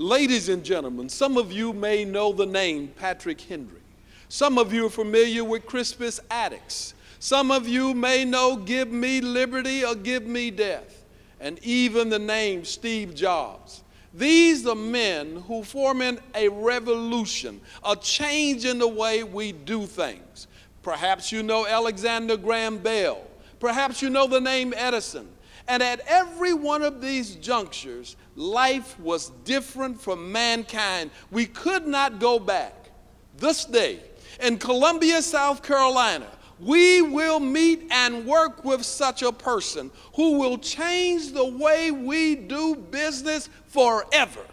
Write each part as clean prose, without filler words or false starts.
Ladies and gentlemen, some of you may know the name Patrick Henry. Some of you are familiar with Crispus Attucks. Some of you may know Give Me Liberty or Give Me Death, and even the name Steve Jobs. These are men who form a revolution, a change in the way we do things. Perhaps you know Alexander Graham Bell. Perhaps you know the name Edison. And at every one of these junctures, life was different for mankind. We could not go back. This day, in Columbia, South Carolina, we will meet and work with such a person who will change the way we do business forever.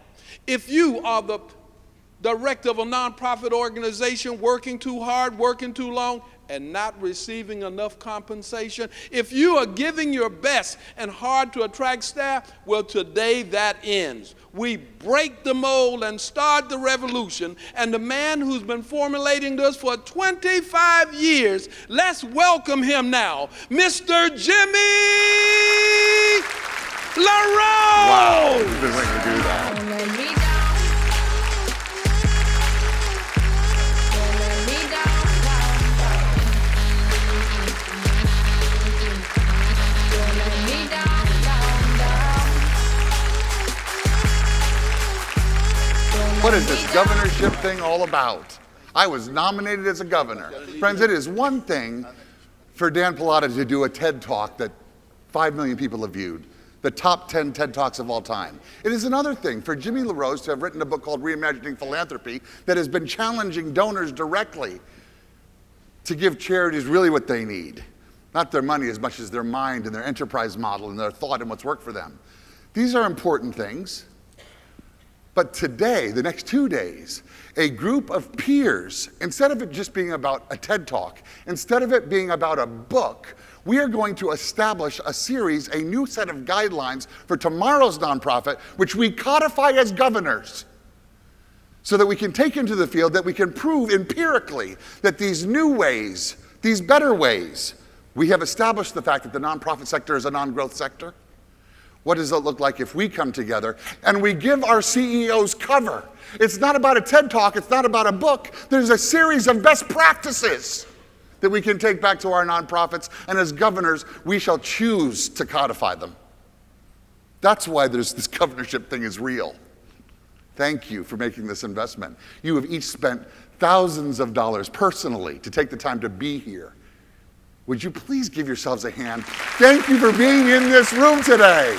If you are the director of a nonprofit organization working too hard, working too long, and not receiving enough compensation, if you are giving your best and hard to attract staff, well, today that ends. We break the mold and start the revolution. And the man who's been formulating this for 25 years, let's welcome him now, Mr. Jimmy LaRose. Wow, you've been waiting to do that. What is this governorship thing all about? I was nominated as a governor. Friends, it is one thing for Dan Pallotta to do a TED Talk that 5 million people have viewed, the top 10 TED Talks of all time. It is another thing for Jimmy LaRose to have written a book called Reimagining Philanthropy that has been challenging donors directly to give charities really what they need. Not their money as much as their mind and their enterprise model and their thought and what's worked for them. These are important things. But today, the next 2 days, a group of peers, instead of it just being about a TED Talk, instead of it being about a book, we are going to establish a series, a new set of guidelines for tomorrow's nonprofit, which we codify as governors, so that we can take into the field, that we can prove empirically that these new ways, these better ways, we have established the fact that the nonprofit sector is a non-growth sector. What does it look like if we come together and we give our CEOs cover? It's not about a TED Talk, it's not about a book. There's a series of best practices that we can take back to our nonprofits, and as governors, we shall choose to codify them. That's why this governorship thing is real. Thank you for making this investment. You have each spent thousands of dollars personally to take the time to be here. Would you please give yourselves a hand? Thank you for being in this room today.